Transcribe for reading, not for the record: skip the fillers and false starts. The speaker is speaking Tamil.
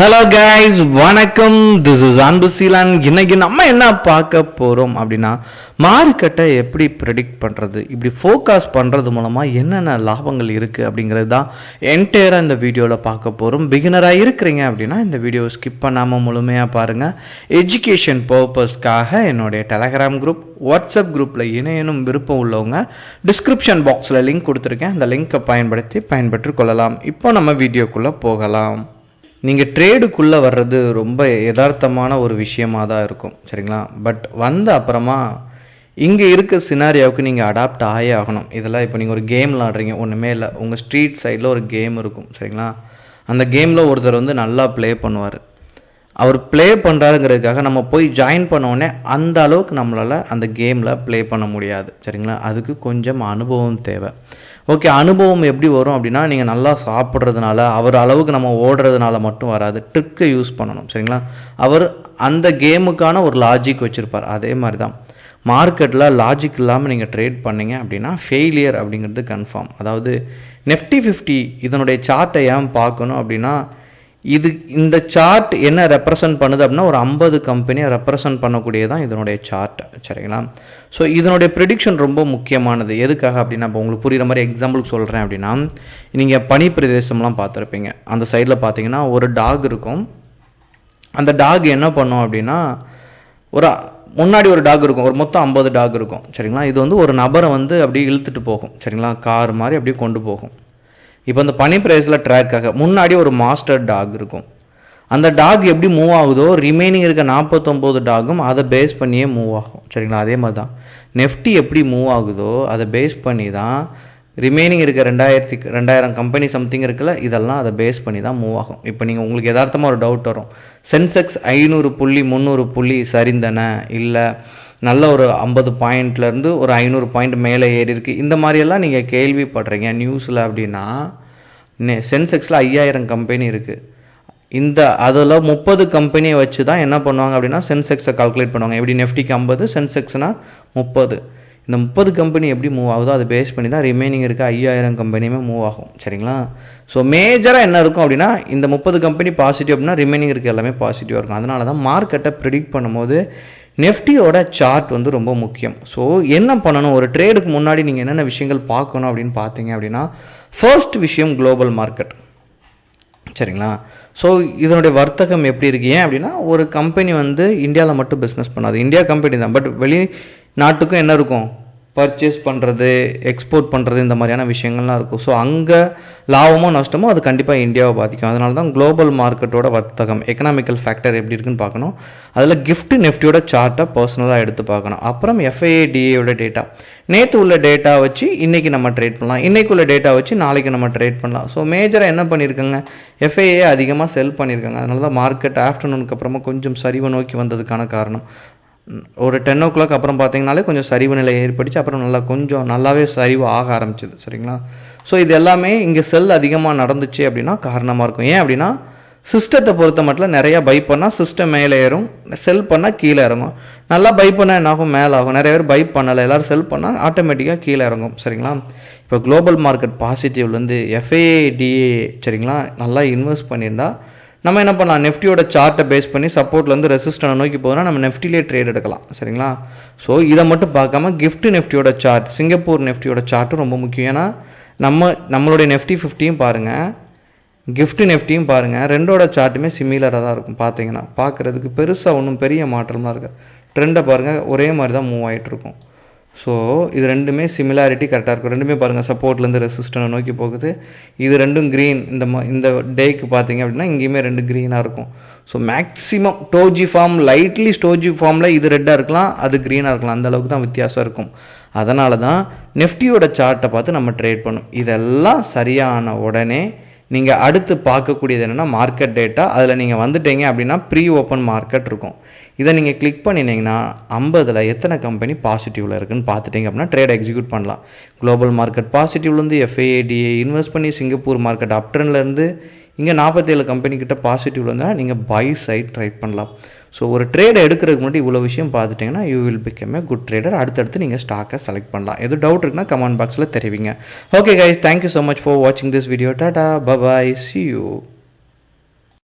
ஹலோ கைஸ், வணக்கம். திஸ் இஸ் அன்பு சீலான். இன்னைக்கு நம்ம என்ன பார்க்க போகிறோம் அப்படின்னா, மார்க்கெட்டை எப்படி ப்ரெடிக்ட் பண்ணுறது, இப்படி ஃபோக்கஸ் பண்ணுறது மூலமாக என்னென்ன லாபங்கள் இருக்குது அப்படிங்கிறது தான் என்டையராக இந்த வீடியோவில் பார்க்க போகிறோம். பிகினராக இருக்கிறீங்க அப்படின்னா இந்த வீடியோவை ஸ்கிப் பண்ணாமல் முழுமையாக பாருங்கள். எஜுகேஷன் பர்பஸ்க்காக என்னுடைய டெலகிராம் குரூப், வாட்ஸ்அப் குரூப்பில் இணையனும் விருப்பம் உள்ளவங்க டிஸ்கிரிப்ஷன் பாக்ஸில் லிங்க் கொடுத்துருக்கேன். அந்த லிங்க்கை பயன்பெற்று கொள்ளலாம். இப்போ நம்ம வீடியோக்குள்ளே போகலாம். நீங்கள் ட்ரேடுக்குள்ளே வர்றது ரொம்ப யதார்த்தமான ஒரு விஷயமாக தான் இருக்கும், சரிங்களா? பட் வந்த அப்புறமா இங்கே இருக்க சினாரியாவுக்கு நீங்கள் அடாப்ட் ஆகே ஆகணும். இதெல்லாம் இப்போ நீங்கள் ஒரு கேம் விளாடுறீங்க, ஒன்றுமே இல்லை, உங்கள் ஸ்ட்ரீட் சைடில் ஒரு கேம் இருக்கும், சரிங்களா? அந்த கேமில் ஒருத்தர் நல்லா ப்ளே பண்ணுவார். அவர் ப்ளே பண்ணுறாருங்கிறதுக்காக நம்ம போய் ஜாயின் பண்ணோடனே அந்த அளவுக்கு நம்மளால் அந்த கேமில் ப்ளே பண்ண முடியாது, சரிங்களா? அதுக்கு கொஞ்சம் அனுபவம் தேவை. ஓகே, அனுபவம் எப்படி வரும் அப்படின்னா, நீங்கள் நல்லா சாப்பிட்றதுனால, அவர் அளவுக்கு நம்ம ஓடுறதுனால மட்டும் வராது. ட்ரிக்கை யூஸ் பண்ணணும், சரிங்களா? அவர் அந்த கேமுக்கான ஒரு லாஜிக் வச்சுருப்பார். அதே மாதிரி தான் மார்க்கெட்டில் லாஜிக் இல்லாமல் நீங்கள் ட்ரேட் பண்ணிங்க அப்படின்னா ஃபெயிலியர் அப்படிங்கிறது கன்ஃபார்ம். அதாவது நிஃப்டி 50 இதனுடைய சார்ட்டை ஏன் பார்க்கணும் அப்படின்னா, இந்த சார்ட் என்ன ரெப்ரசன்ட் பண்ணுது அப்படின்னா, ஒரு 50 கம்பெனியை ரெப்ரசன்ட் பண்ணக்கூடியதான் இதனுடைய சார்ட், சரிங்களா? ஸோ இதனுடைய ப்ரெடிக்ஷன் ரொம்ப முக்கியமானது. எதுக்காக அப்படின்னா, இப்போ உங்களுக்கு புரிகிற மாதிரி எக்ஸாம்பிளுக்கு சொல்கிறேன் அப்படின்னா, நீங்கள் பனி பிரதேசம்லாம் பார்த்துருப்பீங்க. அந்த சைடில் பார்த்தீங்கன்னா ஒரு டாக் இருக்கும். அந்த டாக் என்ன பண்ணும் அப்படின்னா, முன்னாடி ஒரு டாக் இருக்கும், ஒரு மொத்தம் 50 டாக் இருக்கும், சரிங்களா? இது ஒரு நபரை அப்படியே இழுத்துட்டு போகும், சரிங்களா? கார் மாதிரி அப்படியே கொண்டு போகும். இப்போ அந்த பனி பிரதேசத்தில் ட்ராக்காக முன்னாடி ஒரு மாஸ்டர் டாக் இருக்கும். அந்த டாக் எப்படி மூவ் ஆகுதோ, ரிமைனிங் இருக்க 49 டாகும் அதை பேஸ் பண்ணியே மூவ் ஆகும், சரிங்களா? அதே மாதிரி தான் நெஃப்டி எப்படி மூவ் ஆகுதோ அதை பேஸ் பண்ணி தான் ரிமைனிங் இருக்க 2000 கம்பெனி சம்திங் இருக்குல்ல, இதெல்லாம் அதை பேஸ் பண்ணி தான் மூவ் ஆகும். இப்போ நீங்கள் உங்களுக்கு யதார்த்தமாக ஒரு டவுட் வரும், சென்செக்ஸ் 500 புள்ளி 300 புள்ளி சரிந்தன, இல்லை நல்ல ஒரு 50 பாயிண்ட்லேருந்து ஒரு 500 பாயிண்ட் மேலே ஏறி இருக்குது, இந்த மாதிரியெல்லாம் நீங்கள் கேள்விப்படுறீங்க நியூஸில். அப்படின்னா சென்செக்ஸில் 5000 கம்பெனி இருக்குது. அதில் 30 கம்பெனியை வச்சு தான் என்ன பண்ணுவாங்க அப்படின்னா சென்செக்ஸை கால்குலேட் பண்ணுவாங்க. எப்படி நிஃப்டிக்கு 50, சென்செக்ஸ்னால் 30. இந்த 30 கம்பெனி எப்படி மூவ் ஆகுதோ அதை பேஸ் பண்ணி தான் ரிமைனிங் இருக்க 5000 கம்பெனியுமே மூவ் ஆகும், சரிங்களா? ஸோ மேஜராக என்ன இருக்கும் அப்படின்னா, இந்த 30 கம்பெனி பாசிட்டிவ் அப்படின்னா ரிமைனிங் இருக்க எல்லாமே பாசிட்டிவாக இருக்கும். அதனால தான் மார்க்கெட்டை ப்ரிடிக்ட் பண்ணும்போது நெஃப்டியோட சார்ட் ரொம்ப முக்கியம். ஸோ என்ன பண்ணணும், ஒரு ட்ரேடுக்கு முன்னாடி நீங்கள் என்னென்ன விஷயங்கள் பார்க்கணும் அப்படின்னு பார்த்தீங்க அப்படின்னா, ஃபர்ஸ்ட் விஷயம் குளோபல் மார்க்கெட், சரிங்களா? ஸோ இதனுடைய வர்த்தகம் எப்படி இருக்கு? ஏன் அப்படின்னா, ஒரு கம்பெனி இந்தியாவில் மட்டும் பிஸ்னஸ் பண்ணாது, இந்தியா கம்பெனி தான், பட் வெளிநாட்டுக்கும் என்ன இருக்கும், பர்ச்சேஸ் பண்ணுறது, எக்ஸ்போர்ட் பண்ணுறது, இந்த மாதிரியான விஷயங்கள்லாம் இருக்கும். ஸோ அங்கே லாபமோ நஷ்டமோ அது கண்டிப்பாக இந்தியாவை பாதிக்கும். அதனால தான் குளோபல் மார்க்கெட்டோட வர்த்தகம், எக்கனாமிக்கல் ஃபேக்டர் எப்படி இருக்குன்னு பார்க்கணும். அதில் கிஃப்ட் நிஃப்டியோட சார்ட்டை பர்சனலாக எடுத்து பார்க்கணும். அப்புறம் FIA/DAயோட டேட்டா, நேற்று உள்ள டேட்டா வச்சு இன்றைக்கி நம்ம ட்ரேட் பண்ணலாம், இன்றைக்கு உள்ள டேட்டா வச்சு நாளைக்கு நம்ம ட்ரேட் பண்ணலாம். ஸோ மேஜராக என்ன பண்ணியிருக்காங்க, FIA அதிகமாக செல் பண்ணியிருக்காங்க. அதனால தான் மார்க்கெட் ஆஃப்டர்நூனுக்கு அப்புறமா கொஞ்சம் சரிவை நோக்கி வந்ததுக்கான காரணம். ஒரு 10 o'clock அப்புறம் பார்த்தீங்கனாலே கொஞ்சம் சரிவு நிலை ஏற்பட்டுச்சு. அப்புறம் கொஞ்சம் நல்லாவே சரிவு ஆக ஆரம்பிச்சிது, சரிங்களா? ஸோ இது எல்லாமே இங்கே செல் அதிகமாக நடந்துச்சு அப்படின்னா காரணமாக இருக்கும். ஏன் அப்படின்னா, சிஸ்டத்தை பொறுத்த மட்டும் நிறையா பை பண்ணால் சிஸ்டம் மேலே ஏறும், செல் பண்ணால் கீழே இறங்கும். நல்லா பை பண்ணால் என்ன ஆகும், மேலே ஆகும். நிறைய பேர் பை பண்ணலை, எல்லோரும் செல் பண்ணால் ஆட்டோமேட்டிக்காக கீழே இறங்கும், சரிங்களா? இப்போ குளோபல் மார்க்கெட் பாசிட்டிவ்லேருந்து FIA/DA, சரிங்களா, நல்லா இன்வெஸ்ட் பண்ணியிருந்தால் நம்ம என்ன பண்ணலாம், நெஃப்டியோட சார்ட்டை பேஸ் பண்ணி சப்போர்ட்லேருந்து ரெசிஸ்டனை நோக்கி போதுனா நம்ம நெஃப்டிலே ட்ரேட் எடுக்கலாம், சரிங்களா? ஸோ இதை மட்டும் பார்க்காம கிஃப்ட் நிஃப்டியோட சார்ட், சிங்கப்பூர் நிஃப்டியோட சார்ட்டும் ரொம்ப முக்கியம். ஏன்னா நம்மளுடைய நிஃப்டி 50யும் பாருங்கள், கிஃப்ட் நிஃப்டியும் பாருங்கள், ரெண்டோட சார்ட்டுமே சிமிலராக தான் இருக்கும். பார்த்தீங்கன்னா பார்க்குறதுக்கு பெருசாக ஒன்றும் பெரிய மாற்றம்லாம் இருக்குது. ட்ரெண்டை பாருங்கள், ஒரே மாதிரி தான் மூவ் ஆகிட்டு இருக்கும். ஸோ இது ரெண்டுமே சிமிலாரிட்டி கரெக்டாக இருக்கும். ரெண்டுமே பாருங்கள் சப்போர்ட்லேருந்து ரெசிஸ்டனை நோக்கி போகுது. இது ரெண்டும் க்ரீன். இந்த டேக்கு பார்த்தீங்க அப்படின்னா இங்கேயுமே 2 க்ரீனாக இருக்கும். So maximum doji form, lightly ஸ்டோஜி ஃபார்மில் இது ரெட்டாக இருக்கலாம், அது க்ரீனாக இருக்கலாம், அந்தளவுக்கு தான் வித்தியாசம் இருக்கும். அதனால தான் நெஃப்டியோட சார்ட்டை பார்த்து நம்ம ட்ரேட் பண்ணணும். இதெல்லாம் சரியான உடனே நீங்கள் அடுத்து பார்க்கக்கூடியது என்னென்னா மார்க்கெட் டேட்டா. அதில் நீங்கள் வந்துட்டீங்க அப்படின்னா ப்ரீ ஓப்பன் மார்க்கெட் இருக்கும். இதை நீங்கள் கிளிக் பண்ணினீங்கன்னா 50ல் எத்தனை கம்பெனி பாசிட்டிவில் இருக்குன்னு பார்த்துட்டிங்க அப்படின்னா ட்ரேட் எக்ஸிக்யூட் பண்ணலாம். குளோபல் மார்க்கெட் பாசிட்டிவ்லேருந்து FIA/DA இன்வெஸ்ட் பண்ணி சிங்கப்பூர் மார்க்கெட் அப்ட்ரெண்ட்லேருந்து இங்கே 47 கம்பெனிக்கிட்ட பாசிட்டிவ்ல இருந்தால் நீங்கள் பை சைட் ட்ரை பண்ணலாம். ஸோ ஒரு ட்ரேடை எடுக்கிறதுக்கு முன்னாடி இவ்வளோ விஷயம் பார்த்துட்டிங்கன்னா you will become a good trader. அடுத்தடுத்து நீங்கள் ஸ்டாக்கை செலக்ட் பண்ணலாம். எதுவும் டவுட் இருக்குன்னா கமெண்ட் பாக்ஸில் தெரிவிங்க. Okay guys, thank you so much for வாட்சிங் திஸ் வீடியோ. டாடா, பபாய், see you.